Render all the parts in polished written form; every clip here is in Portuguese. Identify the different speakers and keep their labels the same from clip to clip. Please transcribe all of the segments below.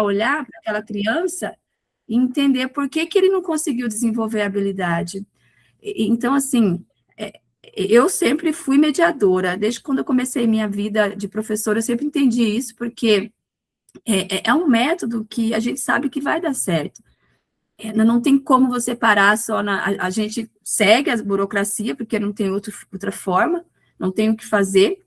Speaker 1: olhar para aquela criança e entender por que ele não conseguiu desenvolver a habilidade. Então, assim, eu sempre fui mediadora, desde quando eu comecei minha vida de professora, eu sempre entendi isso, porque é um método que a gente sabe que vai dar certo. Não tem como você parar só a gente segue a burocracia, porque não tem outra forma, não tem o que fazer,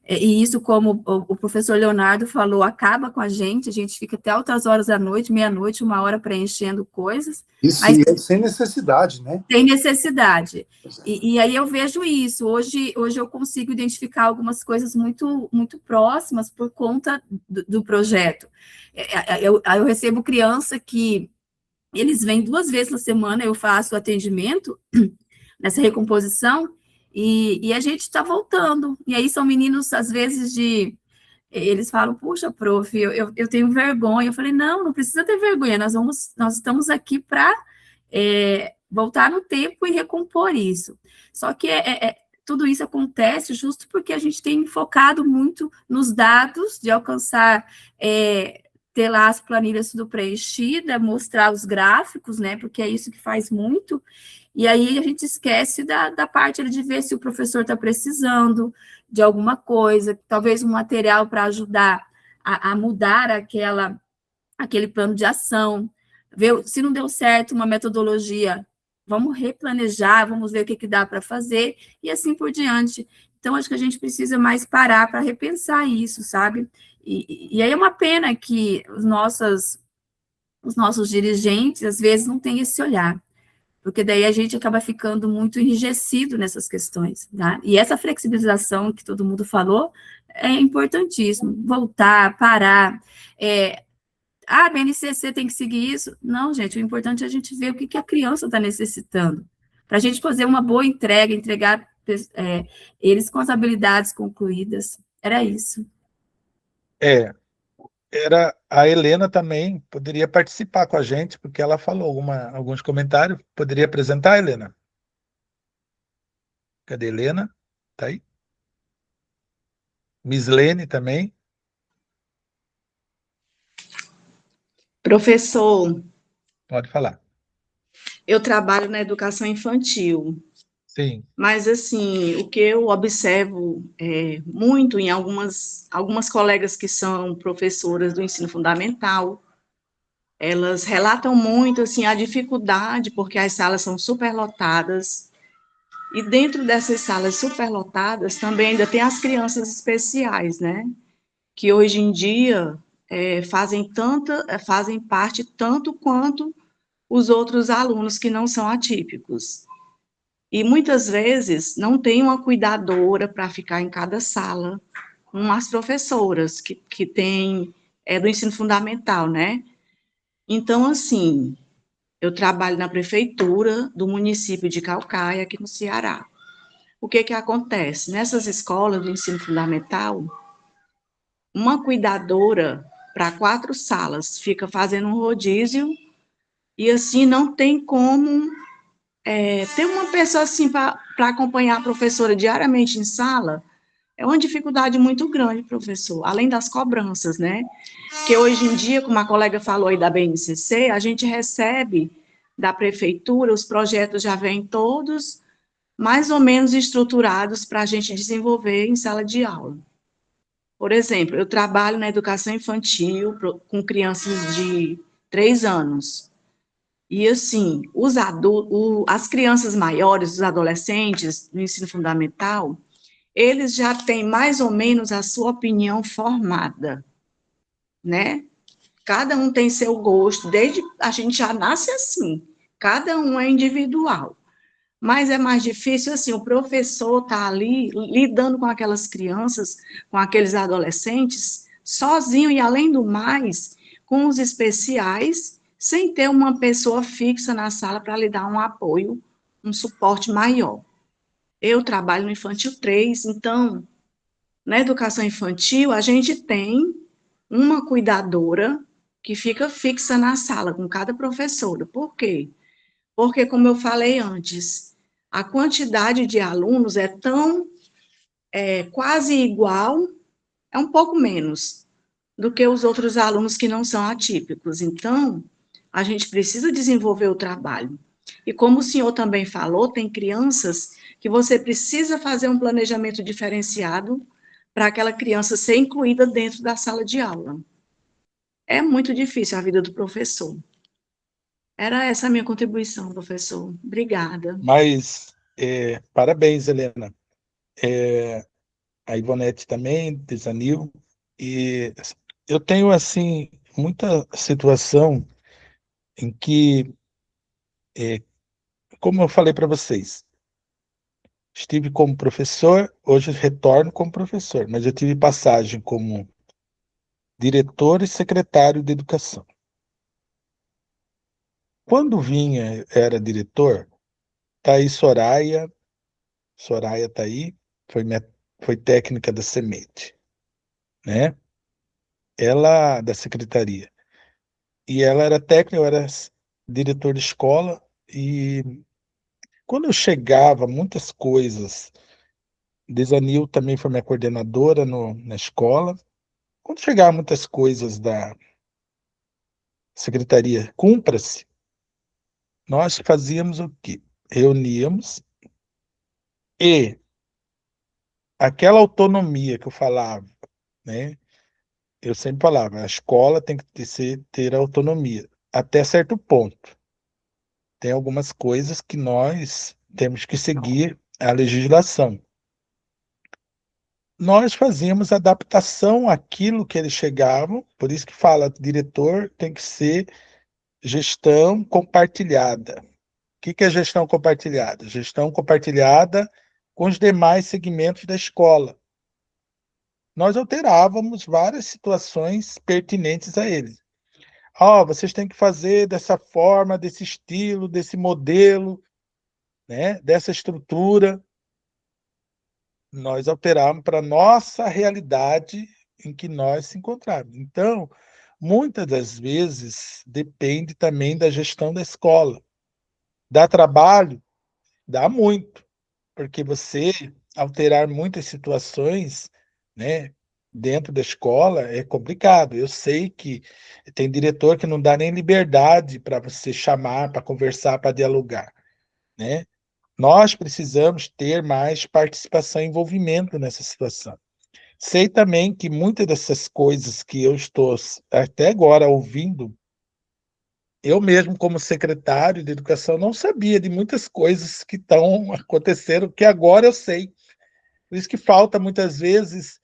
Speaker 1: e isso, como o professor Leonardo falou, acaba com a gente fica até altas horas da noite, meia-noite, 1 hora preenchendo coisas.
Speaker 2: Isso,
Speaker 1: mas
Speaker 2: e sem necessidade, né?
Speaker 1: Tem necessidade. E aí eu vejo isso. Hoje eu consigo identificar algumas coisas muito, muito próximas por conta do projeto. Eu recebo criança que eles vêm 2 vezes na semana, eu faço atendimento nessa recomposição, e a gente está voltando. E aí são meninos, às vezes, eles falam, puxa, prof, eu tenho vergonha. Eu falei, não precisa ter vergonha, nós estamos aqui para voltar no tempo e recompor isso. Só que tudo isso acontece justo porque a gente tem focado muito nos dados, de alcançar, ter lá as planilhas tudo preenchida, mostrar os gráficos, né, porque é isso que faz muito, e aí a gente esquece da parte de ver se o professor está precisando de alguma coisa, talvez um material para ajudar a mudar aquele plano de ação, ver se não deu certo uma metodologia, vamos replanejar, vamos ver o que dá para fazer, e assim por diante. Então, acho que a gente precisa mais parar para repensar isso, sabe? E aí é uma pena que os nossos dirigentes, às vezes, não têm esse olhar, porque daí a gente acaba ficando muito enrijecido nessas questões, tá? E essa flexibilização que todo mundo falou é importantíssimo, voltar, parar, a BNCC tem que seguir isso. Não, gente, o importante é a gente ver o que a criança está necessitando, para a gente fazer uma boa entrega, entregar eles com as habilidades concluídas. Era isso.
Speaker 3: Era a Helena também poderia participar com a gente, porque ela falou alguns comentários. Poderia apresentar, Helena? Cadê a Helena? Tá aí? Mislene também.
Speaker 4: Professor,
Speaker 3: Pode falar.
Speaker 4: eu trabalho na educação infantil.
Speaker 3: Sim.
Speaker 4: Mas, assim, o que eu observo muito em algumas colegas que são professoras do ensino fundamental, elas relatam muito, assim, a dificuldade, porque as salas são superlotadas, e dentro dessas salas superlotadas também ainda tem as crianças especiais, né? Que hoje em dia fazem parte tanto quanto os outros alunos que não são atípicos. E muitas vezes não tem uma cuidadora para ficar em cada sala, com as professoras que tem do ensino fundamental, né? Então, assim, eu trabalho na prefeitura do município de Caucaia, aqui no Ceará. O que acontece? Nessas escolas do ensino fundamental, uma cuidadora para 4 salas fica fazendo um rodízio, e assim não tem como ter uma pessoa assim para acompanhar a professora diariamente em sala. É uma dificuldade muito grande, professor, além das cobranças, né? Porque hoje em dia, como a colega falou aí da BNCC, a gente recebe da prefeitura, os projetos já vêm todos mais ou menos estruturados para a gente desenvolver em sala de aula. Por exemplo, eu trabalho na educação infantil com crianças de 3 anos. E, assim, as crianças maiores, os adolescentes no ensino fundamental, eles já têm mais ou menos a sua opinião formada, né? Cada um tem seu gosto, a gente já nasce assim, cada um é individual. Mas é mais difícil, assim, o professor tá ali lidando com aquelas crianças, com aqueles adolescentes, sozinho e, além do mais, com os especiais, sem ter uma pessoa fixa na sala para lhe dar um apoio, um suporte maior. Eu trabalho no Infantil 3, então, na educação infantil, a gente tem uma cuidadora que fica fixa na sala com cada professora. Por quê? Porque, como eu falei antes, a quantidade de alunos quase igual, é um pouco menos, do que os outros alunos que não são atípicos. Então, a gente precisa desenvolver o trabalho. E como o senhor também falou, tem crianças que você precisa fazer um planejamento diferenciado para aquela criança ser incluída dentro da sala de aula. É muito difícil a vida do professor. Era essa a minha contribuição, professor. Obrigada.
Speaker 3: Mas parabéns, Helena. A Ivonete também, Desanil. E eu tenho, assim, muita situação em que, como eu falei para vocês, estive como professor, hoje retorno como professor, mas eu tive passagem como diretor e secretário de educação. Quando vinha, era diretor, tá aí Soraya tá aí, foi técnica da Semente, né? Ela, da secretaria. E ela era técnica, eu era diretor de escola, e quando eu chegava, muitas coisas, Desanil também foi minha coordenadora na escola, quando chegava muitas coisas da secretaria, cumpra-se, nós fazíamos o quê? Reuníamos e aquela autonomia que eu falava, né? Eu sempre falava, a escola tem que ter autonomia, até certo ponto. Tem algumas coisas que nós temos que seguir a legislação. Nós fazíamos adaptação àquilo que eles chegavam, por isso que fala, diretor tem que ser gestão compartilhada. O que é gestão compartilhada? Gestão compartilhada com os demais segmentos da escola. Nós alterávamos várias situações pertinentes a eles. Vocês têm que fazer dessa forma, desse estilo, desse modelo, né, dessa estrutura. Nós alteramos para a nossa realidade em que nós se encontramos. Então, muitas das vezes, depende também da gestão da escola. Dá trabalho? Dá muito, porque você alterar muitas situações, né, dentro da escola é complicado. Eu sei que tem diretor que não dá nem liberdade para você chamar, para conversar, para dialogar, né? Nós precisamos ter mais participação e envolvimento nessa situação. Sei também que muitas dessas coisas que eu estou até agora ouvindo, eu mesmo, como secretário de educação, não sabia de muitas coisas que estão acontecendo, que agora eu sei. Por isso que falta, muitas vezes,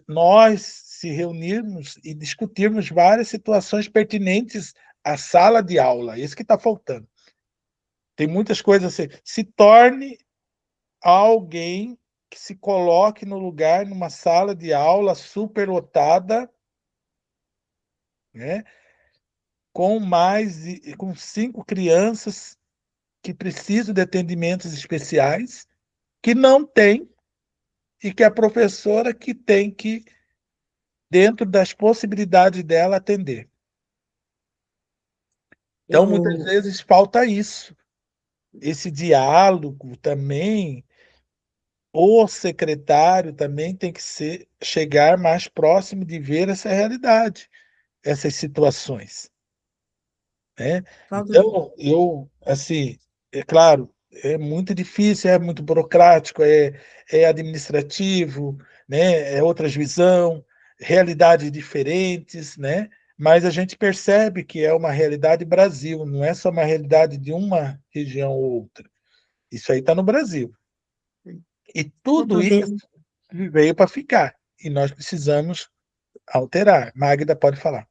Speaker 3: nós se reunirmos e discutirmos várias situações pertinentes à sala de aula. Isso que está faltando. Tem muitas coisas assim. Se torne alguém que se coloque no lugar, numa sala de aula superlotada, né, com 5 crianças que precisam de atendimentos especiais, que não tem, e que a professora que tem que, dentro das possibilidades dela, atender. Então, muitas vezes, falta isso. Esse diálogo também, o secretário também tem que chegar mais próximo de ver essa realidade, essas situações, né? Então, assim, é claro, é muito difícil, é muito burocrático, é administrativo, né? É outras visão, realidades diferentes, né? Mas a gente percebe que é uma realidade Brasil, não é só uma realidade de uma região ou outra. Isso aí está no Brasil. E tudo isso veio para ficar. E nós precisamos alterar. Magda, pode falar.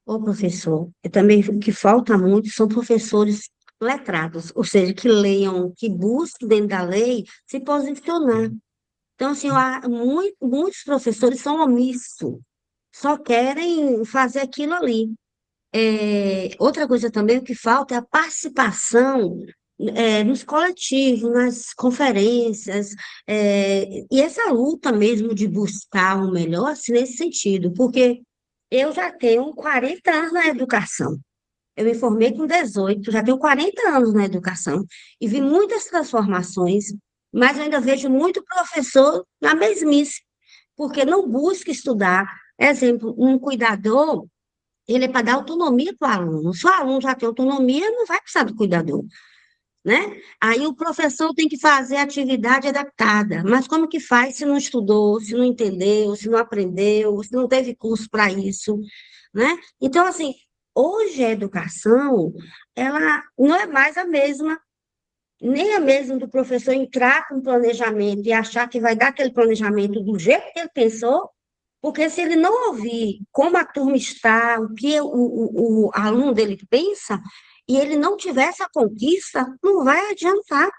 Speaker 2: Ô, professor, também o que falta muito são professores letrados, ou seja, que leiam, que busquem dentro da lei se posicionar. Então, assim, muitos professores são omissos, só querem fazer aquilo ali. Outra coisa também, o que falta é a participação nos coletivos, nas conferências, e essa luta mesmo de buscar o melhor, assim, nesse sentido, porque eu já tenho 40 anos na educação. Eu me formei com 18, já tenho 40 anos na educação e vi muitas transformações, mas eu ainda vejo muito professor na mesmice, porque não busca estudar, Exemplo, um cuidador, ele é para dar autonomia para o aluno. Se o aluno já tem autonomia, não vai precisar do cuidador, né? Aí o professor tem que fazer atividade adaptada. Mas como que faz se não estudou, se não entendeu, se não aprendeu, se não teve curso para isso, né? Então, assim, hoje a educação, ela não é mais a mesma, nem a mesma do professor entrar com planejamento e achar que vai dar aquele planejamento do jeito que ele pensou, porque se ele não ouvir como a turma está, o que o aluno dele pensa, e ele não tiver essa conquista, não vai adiantar.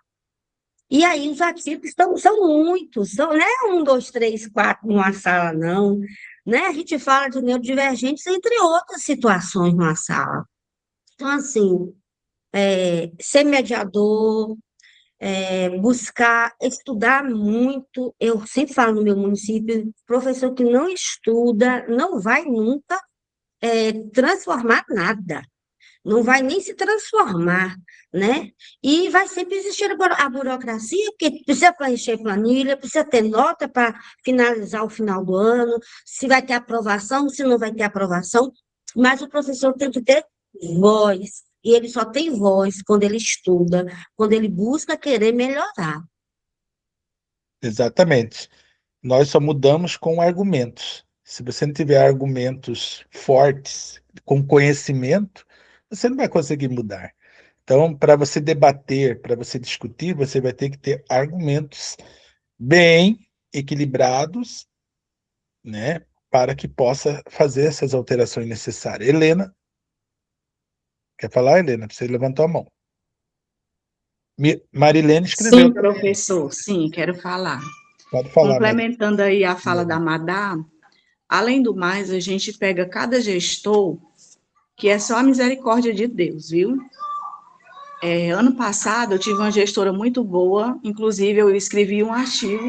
Speaker 2: E aí os ativos são muitos, não é 1, 2, 3, 4 numa sala, não. Né? A gente fala de neurodivergentes, entre outras situações numa sala. Então, assim, ser mediador, buscar estudar muito. Eu sempre falo no meu município, professor que não estuda não vai nunca transformar nada, não vai nem se transformar, né? E vai sempre existir a burocracia, porque precisa preencher planilha, precisa ter nota para finalizar o final do ano, se vai ter aprovação, se não vai ter aprovação, mas o professor tem que ter voz, e ele só tem voz quando ele estuda, quando ele busca querer melhorar.
Speaker 3: Exatamente. Nós só mudamos com argumentos. Se você não tiver argumentos fortes, com conhecimento, você não vai conseguir mudar. Então, para você debater, para você discutir, você vai ter que ter argumentos bem equilibrados, né, para que possa fazer essas alterações necessárias. Helena, quer falar, Helena? Você levantou a mão. Marilene escreveu.
Speaker 4: Sim, professor, sim, quero falar.
Speaker 3: Pode falar, Marilene.
Speaker 4: Complementando aí a fala da Madá, além do mais, a gente pega cada gestor que é só a misericórdia de Deus, viu? Ano passado eu tive uma gestora muito boa, inclusive eu escrevi um artigo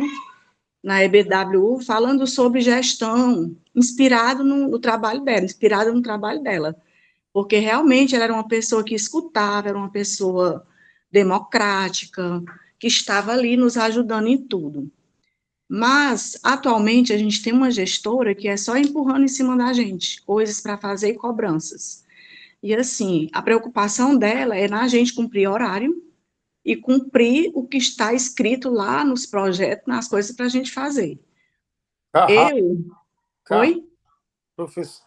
Speaker 4: na EBWU falando sobre gestão, inspirado no trabalho dela, inspirada no trabalho dela, porque realmente ela era uma pessoa que escutava, era uma pessoa democrática, que estava ali nos ajudando em tudo. Mas, atualmente, a gente tem uma gestora que é só empurrando em cima da gente, coisas para fazer e cobranças. E, assim, a preocupação dela é na gente cumprir horário e cumprir o que está escrito lá nos projetos, nas coisas para a gente fazer. Oi?
Speaker 5: Professor,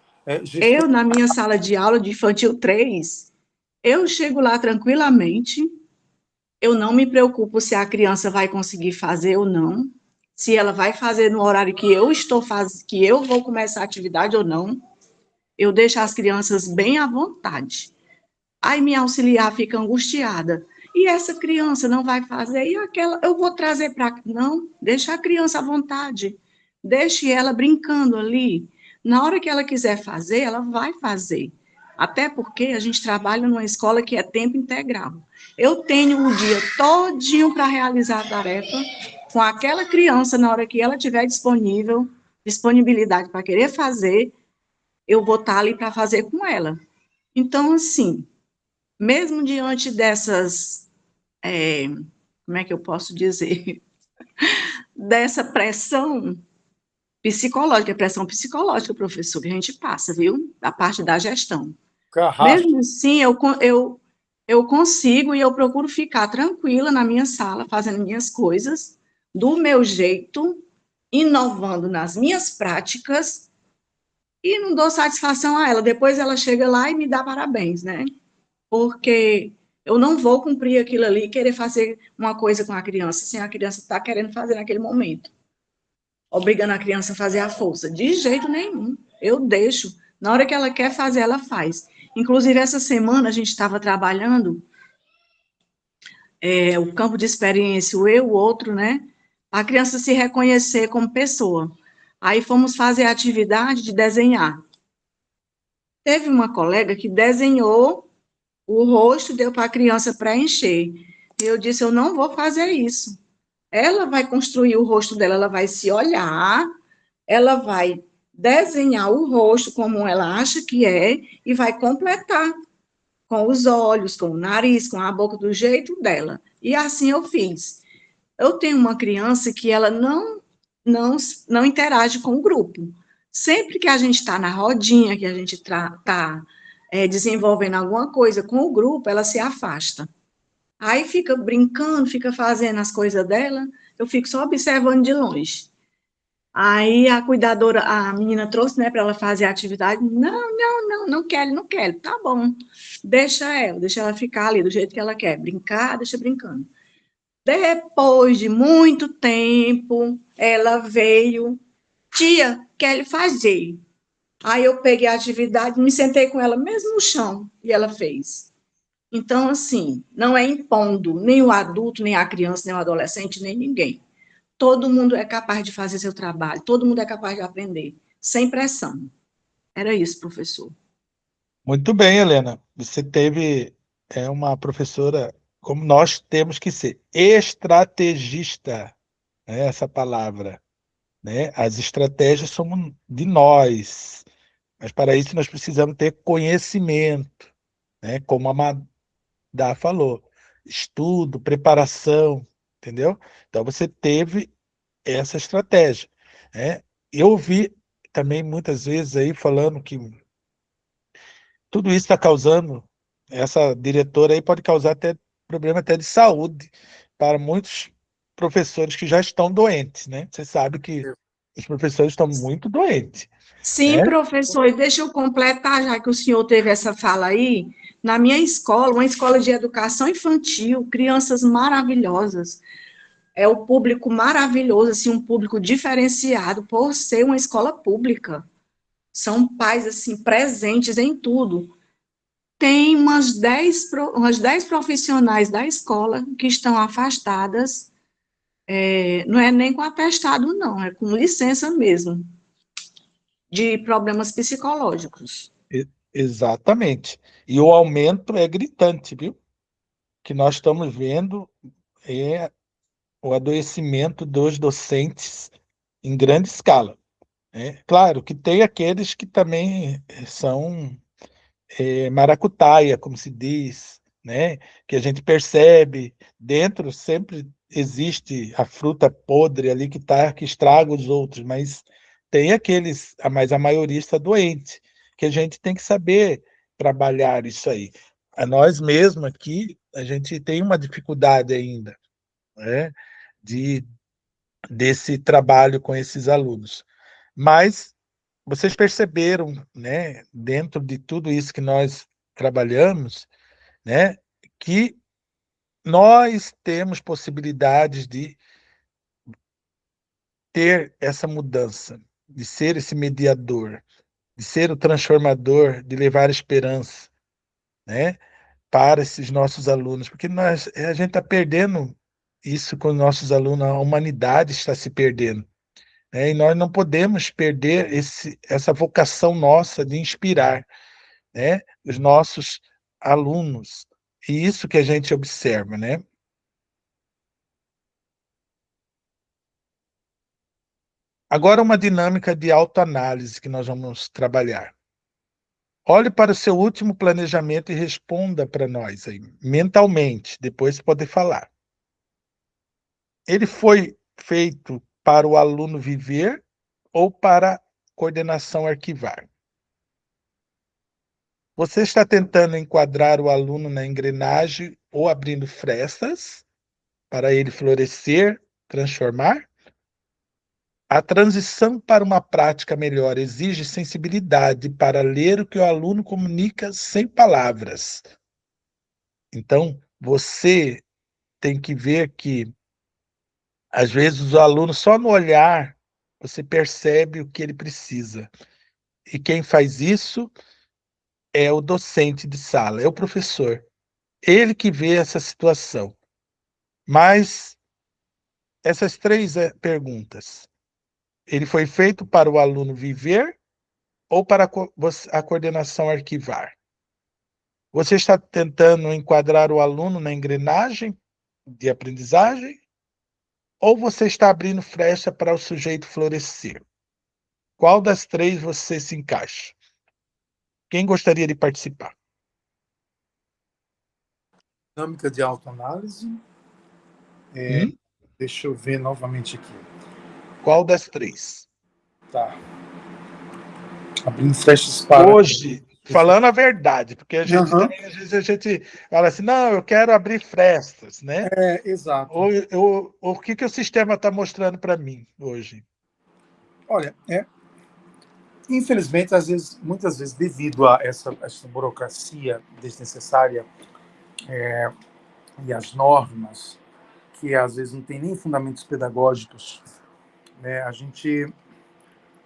Speaker 4: Eu, na minha sala de aula de infantil 3, eu chego lá tranquilamente, eu não me preocupo se a criança vai conseguir fazer ou não, se ela vai fazer no horário que eu estou fazendo, que eu vou começar a atividade ou não, eu deixo as crianças bem à vontade. Aí minha auxiliar fica angustiada. E essa criança não vai fazer? E aquela, eu vou trazer para... Não, deixa a criança à vontade. Deixe ela brincando ali. Na hora que ela quiser fazer, ela vai fazer. Até porque a gente trabalha numa escola que é tempo integral. Eu tenho o dia todinho para realizar a tarefa com aquela criança, na hora que ela tiver disponibilidade para querer fazer, eu vou estar ali para fazer com ela. Então, assim, mesmo diante dessas, como é que eu posso dizer, dessa pressão psicológica, professor, que a gente passa, viu? Da parte da gestão. Mesmo assim, eu consigo e eu procuro ficar tranquila na minha sala, fazendo minhas coisas, do meu jeito, inovando nas minhas práticas, e não dou satisfação a ela. Depois ela chega lá e me dá parabéns, né? Porque eu não vou cumprir aquilo ali e querer fazer uma coisa com a criança, sem a criança estar querendo fazer naquele momento. Obrigando a criança a fazer a força. De jeito nenhum. Eu deixo. Na hora que ela quer fazer, ela faz. Inclusive, essa semana a gente estava trabalhando o campo de experiência, o outro, né? A criança se reconhecer como pessoa. Aí fomos fazer a atividade de desenhar. Teve uma colega que desenhou o rosto, deu para a criança preencher. Eu disse, eu não vou fazer isso. Ela vai construir o rosto dela, ela vai se olhar, ela vai desenhar o rosto como ela acha que é e vai completar com os olhos, com o nariz, com a boca, do jeito dela. E assim eu fiz. Eu tenho uma criança que ela não interage com o grupo. Sempre que a gente está na rodinha, que a gente está desenvolvendo alguma coisa com o grupo, ela se afasta. Aí fica brincando, fica fazendo as coisas dela, eu fico só observando de longe. Aí a cuidadora, a menina trouxe, né, para ela fazer a atividade. Não quero, não quero. Tá bom, deixa ela ficar ali do jeito que ela quer. Brincar, deixa brincando. Depois de muito tempo, ela veio, tia, quer fazer. Aí eu peguei a atividade, me sentei com ela mesmo no chão, e ela fez. Então, assim, não é impondo nem o adulto, nem a criança, nem o adolescente, nem ninguém. Todo mundo é capaz de fazer seu trabalho, todo mundo é capaz de aprender, sem pressão. Era isso, professor.
Speaker 3: Muito bem, Helena. Você teve uma professora, como nós temos que ser, estrategista, né, essa palavra, né? As estratégias somos de nós, mas para isso nós precisamos ter conhecimento, né? Como a Madá falou, estudo, preparação, entendeu? Então você teve essa estratégia, né? Eu ouvi também muitas vezes aí falando que tudo isso está causando, essa diretora aí pode causar até problema até de saúde para muitos professores que já estão doentes, né? Você sabe que os professores estão muito doentes,
Speaker 4: Sim,
Speaker 3: né?
Speaker 4: professor, e deixa eu completar, já que o senhor teve essa fala aí. Na minha escola, uma escola de educação infantil, crianças maravilhosas, é o público maravilhoso, assim, um público diferenciado por ser uma escola pública. São pais, assim, presentes em tudo. Tem umas 10 profissionais da escola que estão afastadas, não é nem com atestado, não, é com licença mesmo, de problemas psicológicos.
Speaker 3: Exatamente. E o aumento é gritante, viu? Que nós estamos vendo é o adoecimento dos docentes em grande escala, né? Claro que tem aqueles que também são maracutaia, como se diz, né? Que a gente percebe dentro sempre existe a fruta podre ali que estraga os outros, mas tem aqueles, mas a maioria está doente, que a gente tem que saber trabalhar isso aí. A nós mesmos aqui, a gente tem uma dificuldade ainda, né? De desse trabalho com esses alunos. Mas vocês perceberam, né, dentro de tudo isso que nós trabalhamos, né, que nós temos possibilidades de ter essa mudança, de ser esse mediador, de ser o transformador, de levar esperança, né, para esses nossos alunos, porque a gente está perdendo isso com os nossos alunos, a humanidade está se perdendo, né, e nós não podemos perder essa vocação nossa de inspirar, né, os nossos alunos. E isso que a gente observa, né? Agora uma dinâmica de autoanálise que nós vamos trabalhar. Olhe para o seu último planejamento e responda para nós aí, mentalmente, depois pode falar. Ele foi feito para o aluno viver ou para a coordenação arquivar? Você está tentando enquadrar o aluno na engrenagem ou abrindo frestas para ele florescer, transformar? A transição para uma prática melhor exige sensibilidade para ler o que o aluno comunica sem palavras. Então, você tem que ver que, às vezes, o aluno, só no olhar, você percebe o que ele precisa. E quem faz isso é o docente de sala, é o professor. Ele que vê essa situação. Mas essas três perguntas, ele foi feito para o aluno viver ou para a coordenação arquivar? Você está tentando enquadrar o aluno na engrenagem de aprendizagem ou você está abrindo frecha para o sujeito florescer? Qual das três você se encaixa? Quem gostaria de participar?
Speaker 5: Dinâmica de autoanálise. Deixa eu ver novamente aqui.
Speaker 3: Qual das três?
Speaker 5: Tá. Abrindo frestas para...
Speaker 3: Hoje, falando a verdade, porque a gente
Speaker 5: Aham.
Speaker 3: também, às vezes, a gente fala assim, não, eu quero abrir frestas, né?
Speaker 5: Exato.
Speaker 3: O que o sistema está mostrando para mim hoje?
Speaker 5: Olha, infelizmente, muitas vezes, devido a essa burocracia desnecessária e as normas, que às vezes não tem nem fundamentos pedagógicos, né, a gente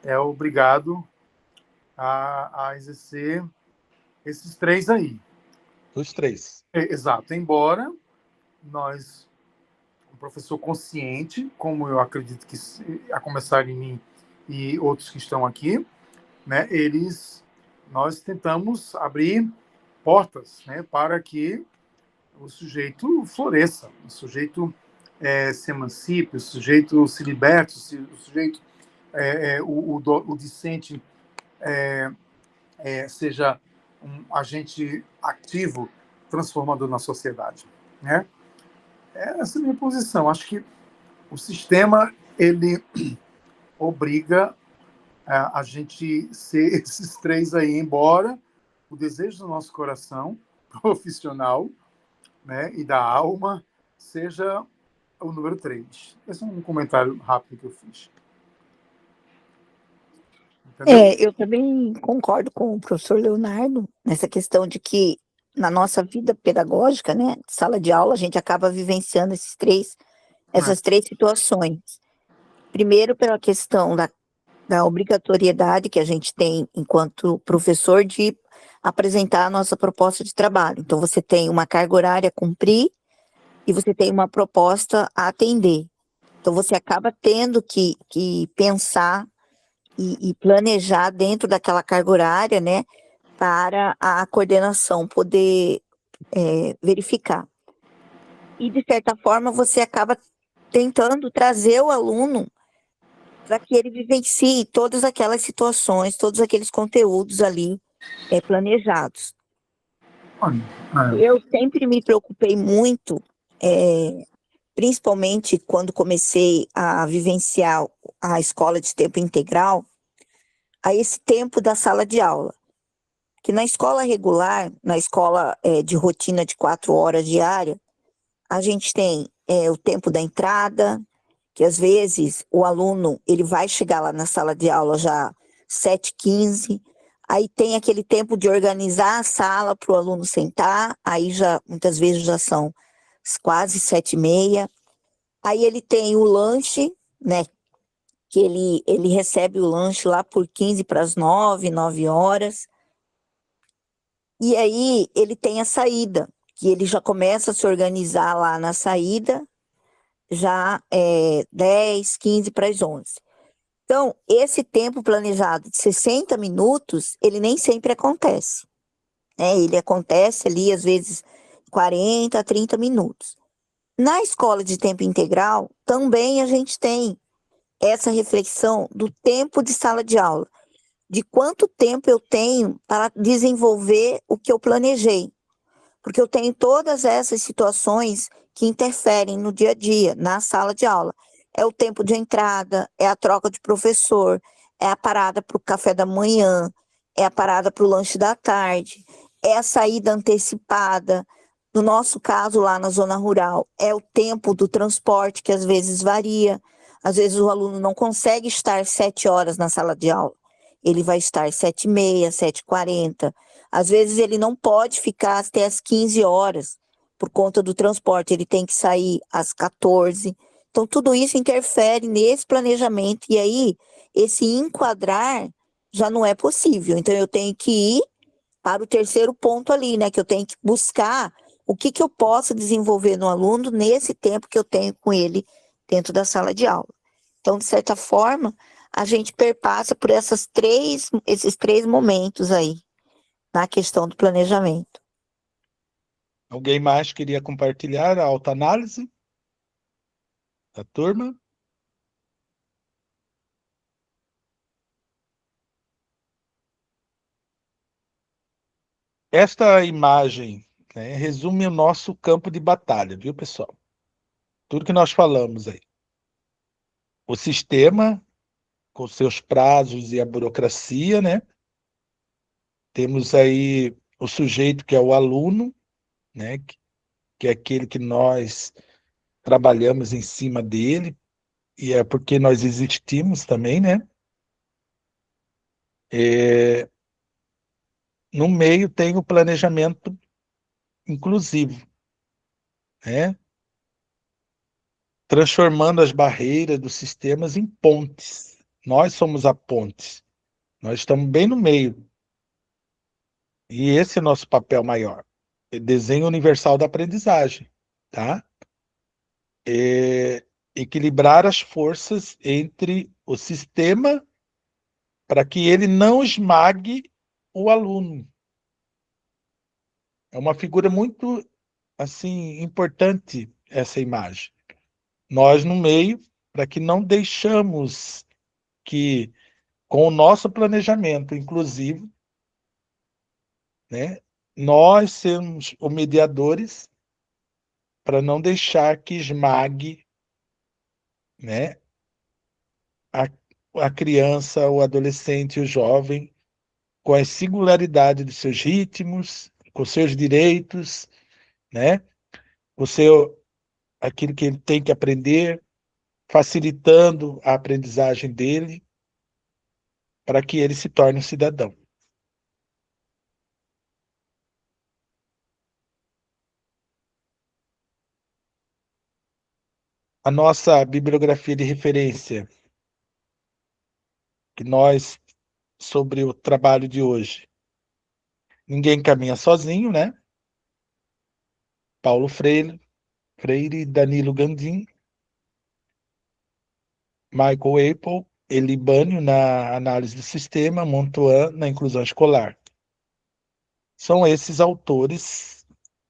Speaker 5: é obrigado a exercer esses três aí.
Speaker 3: Os três.
Speaker 5: Exato. Embora nós, um professor consciente, como eu acredito que, a começar em mim e outros que estão aqui, né, nós tentamos abrir portas, né, para que o sujeito floresça, o sujeito se emancipe, o sujeito se liberte, o sujeito, o discente seja um agente ativo, transformador na sociedade, né? Essa é a minha posição. Acho que o sistema, ele obriga a gente ser esses três aí, embora o desejo do nosso coração profissional, né, e da alma seja o número 3. Esse é um comentário rápido que eu fiz. Entendeu?
Speaker 6: Eu também concordo com o professor Leonardo nessa questão de que na nossa vida pedagógica, né, sala de aula, a gente acaba vivenciando essas três situações. Primeiro, pela questão da obrigatoriedade que a gente tem enquanto professor de apresentar a nossa proposta de trabalho. Então, você tem uma carga horária a cumprir e você tem uma proposta a atender. Então, você acaba tendo que pensar e planejar dentro daquela carga horária, né, para a coordenação poder verificar. E, de certa forma, você acaba tentando trazer o aluno para que ele vivencie todas aquelas situações, todos aqueles conteúdos ali planejados. Eu sempre me preocupei muito, principalmente quando comecei a vivenciar a escola de tempo integral, a esse tempo da sala de aula. Que na escola regular, na escola de rotina de 4 horas diária, a gente tem o tempo da entrada, que às vezes o aluno ele vai chegar lá na sala de aula já 7h15, aí tem aquele tempo de organizar a sala para o aluno sentar, aí já muitas vezes já são quase 7h30, aí ele tem o lanche, né, que ele recebe o lanche lá por 15 para as 9 horas, e aí ele tem a saída, que ele já começa a se organizar lá na saída, já 10, 15 para as 11. Então, esse tempo planejado de 60 minutos, ele nem sempre acontece, né? Ele acontece ali, às vezes, 40 a 30 minutos. Na escola de tempo integral, também a gente tem essa reflexão do tempo de sala de aula, de quanto tempo eu tenho para desenvolver o que eu planejei, porque eu tenho todas essas situações que interferem no dia a dia, na sala de aula. É o tempo de entrada, é a troca de professor, é a parada para o café da manhã, é a parada para o lanche da tarde, é a saída antecipada. No nosso caso, lá na zona rural, é o tempo do transporte, que às vezes varia. Às vezes o aluno não consegue estar 7 horas na sala de aula. Ele vai estar 7h30, 7h40. Às vezes ele não pode ficar até as 15 horas por conta do transporte. Ele tem que sair às 14. Então, tudo isso interfere nesse planejamento. E aí, esse enquadrar já não é possível. Então, eu tenho que ir para o terceiro ponto ali, né? Que eu tenho que buscar o que eu posso desenvolver no aluno nesse tempo que eu tenho com ele dentro da sala de aula. Então, de certa forma, a gente perpassa por esses três momentos aí, na questão do planejamento.
Speaker 3: Alguém mais queria compartilhar a autoanálise da turma? Esta imagem, né, resume o nosso campo de batalha, viu, pessoal? Tudo que nós falamos aí. O sistema, com seus prazos e a burocracia, né? Temos aí o sujeito que é o aluno, né? Que é aquele que nós trabalhamos em cima dele, e é porque nós existimos também, né? No meio tem o planejamento inclusivo, né? Transformando as barreiras dos sistemas em pontes. Nós somos a ponte. Nós estamos bem no meio. E esse é o nosso papel maior. É desenho universal da aprendizagem, tá? É equilibrar as forças entre o sistema para que ele não esmague o aluno. É uma figura muito assim importante essa imagem. Nós no meio, para que não deixamos que com o nosso planejamento inclusivo, né, nós sermos os mediadores para não deixar que esmague, né, a, a criança, o adolescente, o jovem, com a singularidade dos seus ritmos, com seus direitos, né, o seu, aquilo que ele tem que aprender, facilitando a aprendizagem dele, para que ele se torne um cidadão. A nossa bibliografia de referência, que nós, sobre o trabalho de hoje, Ninguém Caminha Sozinho, né? Paulo Freire, Danilo Gandin, Michael Apple, Elibânio na análise do sistema, Montoan na inclusão escolar. São esses autores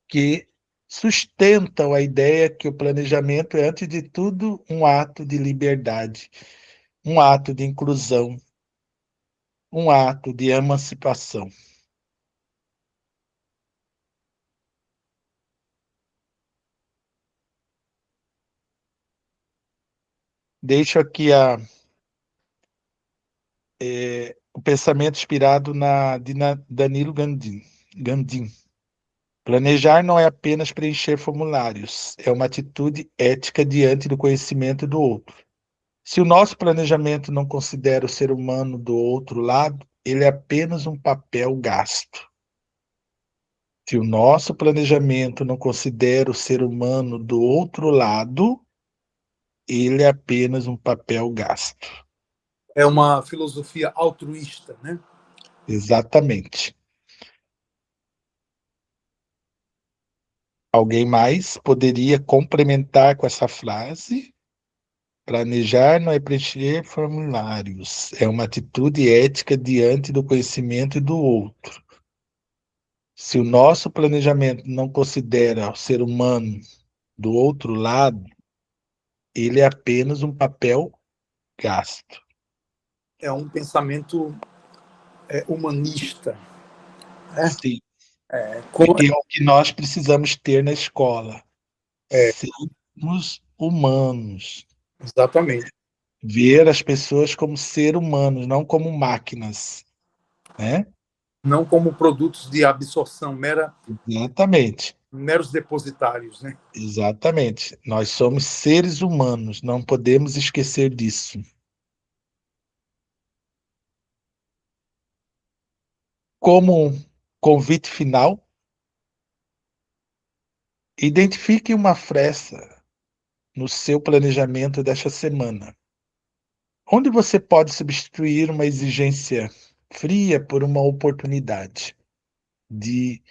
Speaker 3: que sustentam a ideia que o planejamento é, antes de tudo, um ato de liberdade, um ato de inclusão, um ato de emancipação. Deixo aqui o pensamento inspirado de Danilo Gandin. Planejar não é apenas preencher formulários, é uma atitude ética diante do conhecimento do outro. Se o nosso planejamento não considera o ser humano do outro lado, ele é apenas um papel gasto. Se o nosso planejamento não considera o ser humano do outro lado, ele é apenas um papel gasto.
Speaker 5: É uma filosofia altruísta, né?
Speaker 3: Exatamente. Alguém mais poderia complementar com essa frase? Planejar não é preencher formulários, é uma atitude ética diante do conhecimento do outro. Se o nosso planejamento não considera o ser humano do outro lado, ele é apenas um papel gasto.
Speaker 5: É um pensamento humanista. Né?
Speaker 3: Sim. Que é o que nós precisamos ter na escola. Sermos humanos.
Speaker 5: Exatamente.
Speaker 3: Ver as pessoas como seres humanos, não como máquinas, né?
Speaker 5: Não como produtos de absorção,
Speaker 3: Exatamente.
Speaker 5: meros depositários, né?
Speaker 3: Exatamente. Nós somos seres humanos, não podemos esquecer disso. Como convite final, identifique uma fresta no seu planejamento desta semana. Onde você pode substituir uma exigência fria por uma oportunidade de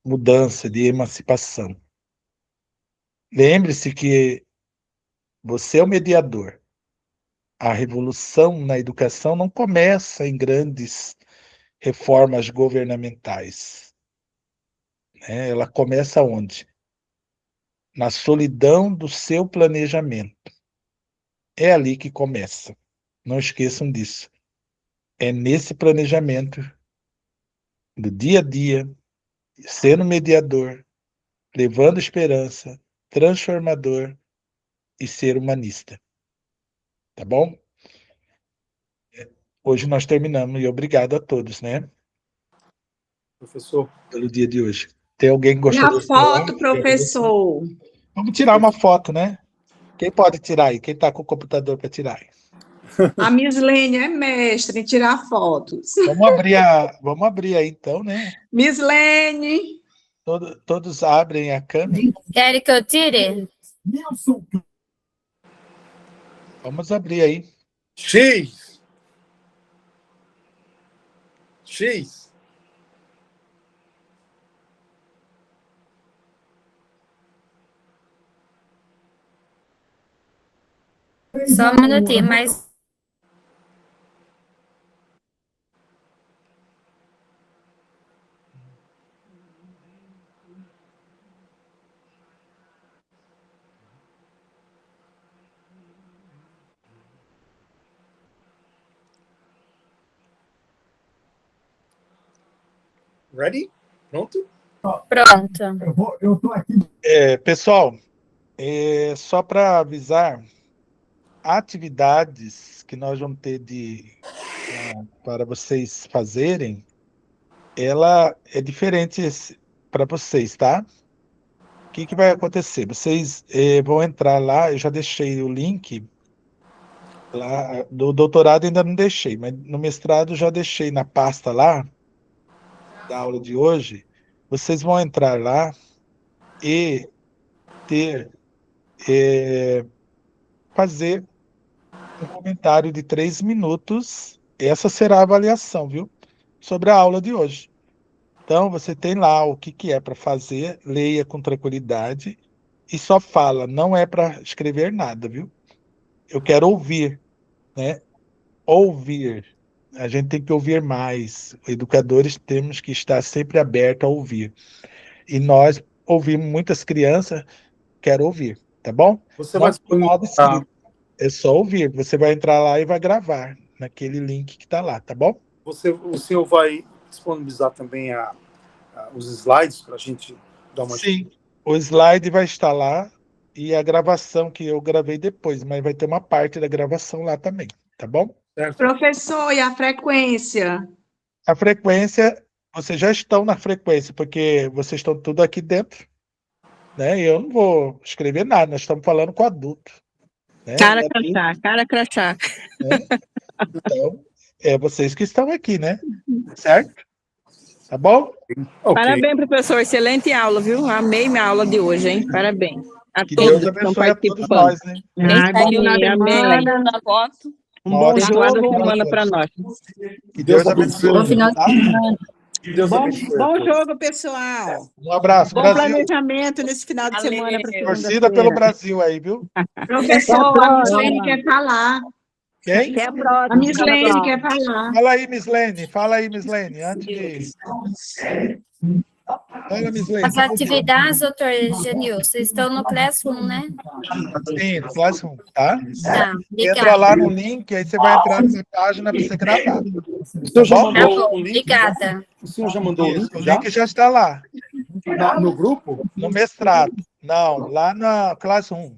Speaker 3: mudança, de emancipação? Lembre-se que você é o mediador. A revolução na educação não começa em grandes reformas governamentais, né? Ela começa onde? Na solidão do seu planejamento. É ali que começa. Não esqueçam disso. É nesse planejamento do dia a dia, sendo mediador, levando esperança, transformador e ser humanista. Tá bom? Hoje nós terminamos e obrigado a todos, né?
Speaker 5: professor.
Speaker 3: pelo dia de hoje. Tem alguém que
Speaker 4: E
Speaker 3: gostaria
Speaker 4: a
Speaker 3: de falar?
Speaker 4: foto, professor?
Speaker 3: Vamos tirar uma foto, né? Quem pode tirar aí? Quem está com o computador para tirar aí?
Speaker 4: A Mislene é mestre em tirar fotos.
Speaker 3: Vamos abrir aí então, né?
Speaker 4: Mislene,
Speaker 3: Todos abrem a câmera.
Speaker 7: Querem que eu tire?
Speaker 3: Vamos abrir aí.
Speaker 5: X. X.
Speaker 7: Só um minutinho, mas
Speaker 5: Ready? Pronto?
Speaker 7: pronto.
Speaker 3: Pessoal, só para avisar, atividades que nós vamos ter para vocês fazerem, ela é diferente para vocês, tá? O que vai acontecer? Vocês vão entrar lá, eu já deixei o link lá, do doutorado ainda não deixei, mas no mestrado já deixei na pasta lá, da aula de hoje. Vocês vão entrar lá e fazer um comentário de 3 minutos. Essa será a avaliação, viu? Sobre a aula de hoje. Então, você tem lá o que é para fazer, leia com tranquilidade e só fala, não é para escrever nada, viu? Eu quero ouvir, né? Ouvir. A gente tem que ouvir mais. Educadores temos que estar sempre abertos a ouvir. E nós ouvimos muitas crianças, quero ouvir, tá bom?
Speaker 5: Você
Speaker 3: Não
Speaker 5: vai
Speaker 3: tem nada
Speaker 5: disponibilizar,
Speaker 3: escrito. É só ouvir. Você vai entrar lá e vai gravar naquele link que está lá, tá bom?
Speaker 5: o senhor vai disponibilizar também os slides para a gente dar uma...
Speaker 3: Sim, o slide vai estar lá e a gravação que eu gravei depois, mas vai ter uma parte da gravação lá também, tá bom?
Speaker 5: Certo?
Speaker 4: professor, e a frequência?
Speaker 3: A frequência, vocês já estão na frequência, porque vocês estão tudo aqui dentro, né? E eu não vou escrever nada, nós estamos falando com adulto, né?
Speaker 8: Cara
Speaker 3: E adulto,
Speaker 8: crachá, cara crachá.
Speaker 3: né? Então, é vocês que estão aqui, né? Certo? Tá bom?
Speaker 5: Ok.
Speaker 8: Parabéns, professor. Excelente aula, viu? Amei minha aula de hoje, hein? Parabéns. A
Speaker 3: Que
Speaker 8: todos
Speaker 3: Deus
Speaker 8: que estão
Speaker 3: abençoe a todos
Speaker 8: participando.
Speaker 3: nós, né?
Speaker 8: Amém, amém. Um bom
Speaker 3: Ótimo.
Speaker 8: final de semana para nós.
Speaker 3: Que Deus abençoe.
Speaker 1: Bom final de
Speaker 3: Tá?
Speaker 5: Que Deus abençoe.
Speaker 8: Bom jogo, pessoal.
Speaker 3: Um abraço,
Speaker 8: Bom
Speaker 3: Brasil.
Speaker 8: planejamento nesse final de semana para
Speaker 3: Torcida pelo Brasil aí, viu?
Speaker 4: Professor, a Mislene quer falar.
Speaker 3: Quem?
Speaker 6: Até a próxima.
Speaker 4: A Mislene quer falar.
Speaker 3: Fala aí, Mislene, antes de... Fala, Mislene.
Speaker 7: As atividades, doutor Genil, vocês estão no Classroom, né?
Speaker 3: Sim, no Classroom, tá?
Speaker 7: Tá,
Speaker 3: Entra lá
Speaker 7: obrigada.
Speaker 3: no link, aí você vai entrar na página para você gravar.
Speaker 5: O senhor já
Speaker 3: Tá bom?
Speaker 7: Tá
Speaker 5: mandou
Speaker 7: bom,
Speaker 5: o link?
Speaker 7: obrigada.
Speaker 5: O senhor já mandou o
Speaker 3: Isso,
Speaker 5: link?
Speaker 3: o
Speaker 5: Já?
Speaker 3: link já está lá,
Speaker 5: No grupo?
Speaker 3: no mestrado. Não, lá na Classroom.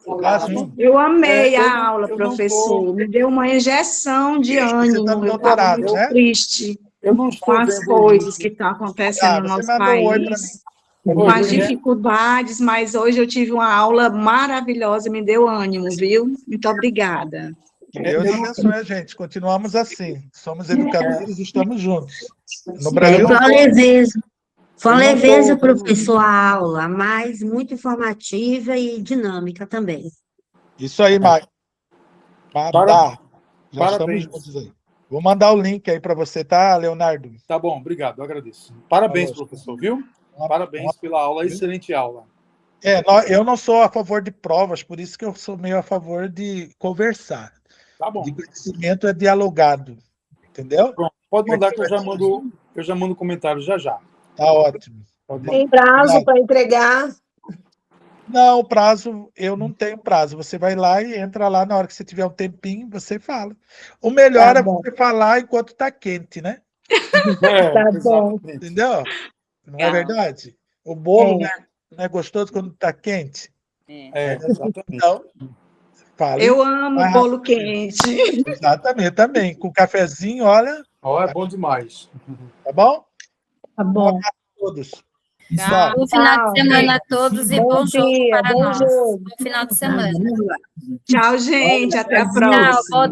Speaker 3: Classroom.
Speaker 4: Eu amei a aula,
Speaker 5: eu não
Speaker 4: professor. Me deu uma injeção de
Speaker 3: Você tá no
Speaker 4: ânimo. Eu estava
Speaker 3: doutorado,
Speaker 4: muito
Speaker 3: né?
Speaker 4: triste
Speaker 5: Eu não
Speaker 4: com
Speaker 5: estou
Speaker 4: as
Speaker 5: vendo
Speaker 4: coisas que estão acontecendo
Speaker 3: Ah,
Speaker 4: no
Speaker 3: você
Speaker 4: nosso
Speaker 3: mandou um oi para
Speaker 4: país,
Speaker 3: mim.
Speaker 4: com as
Speaker 5: Oi, né?
Speaker 4: dificuldades, mas hoje eu tive uma aula maravilhosa, me deu ânimo, viu? Muito obrigada.
Speaker 3: Que Deus abençoe a gente. Continuamos assim. Somos educadores e estamos juntos. No Brasil,
Speaker 2: Foi uma leveza. Foi uma
Speaker 5: Eu não tô
Speaker 2: leveza,
Speaker 5: ouvindo.
Speaker 2: professor, a aula, mas muito informativa e dinâmica também.
Speaker 3: isso aí, Mike. Já
Speaker 5: Parabéns.
Speaker 3: estamos juntos aí. Vou mandar o link aí para você, tá, Leonardo?
Speaker 5: Tá bom, obrigado, eu agradeço. Parabéns,
Speaker 3: Falou.
Speaker 5: professor, viu? Parabéns pela aula, excelente aula.
Speaker 3: Eu não sou a favor de provas, por isso que eu sou meio a favor de conversar.
Speaker 5: Tá bom.
Speaker 3: De conhecimento é dialogado, entendeu?
Speaker 5: Pronto, pode mandar que eu já mando comentário já já.
Speaker 3: Tá ótimo.
Speaker 5: Pode
Speaker 9: Tem prazo para entregar?
Speaker 3: Não, o prazo, eu não tenho prazo. Você vai lá e entra lá na hora que você tiver um tempinho, você fala. O melhor
Speaker 9: Tá
Speaker 3: é
Speaker 9: bom.
Speaker 3: você falar enquanto está quente, né?
Speaker 9: Tá bom.
Speaker 5: exatamente.
Speaker 3: Entendeu? Não é verdade? O bolo não é gostoso quando está quente?
Speaker 5: Exatamente.
Speaker 3: Então, fala.
Speaker 4: Eu amo
Speaker 3: Ah,
Speaker 4: bolo quente.
Speaker 3: Exatamente, também. Com cafezinho, olha,
Speaker 5: Ó, é bom demais.
Speaker 3: Tá bom?
Speaker 9: Tá bom.
Speaker 3: A todos.
Speaker 8: Tchau.
Speaker 7: Bom final
Speaker 9: Tchau.
Speaker 7: de semana a todos e
Speaker 9: Bom
Speaker 7: bom jogo
Speaker 9: dia,
Speaker 7: para
Speaker 9: bom
Speaker 7: nós.
Speaker 9: jogo.
Speaker 7: Bom final de semana.
Speaker 4: Tchau, gente. Até a
Speaker 7: Tchau,
Speaker 4: próxima.
Speaker 7: bom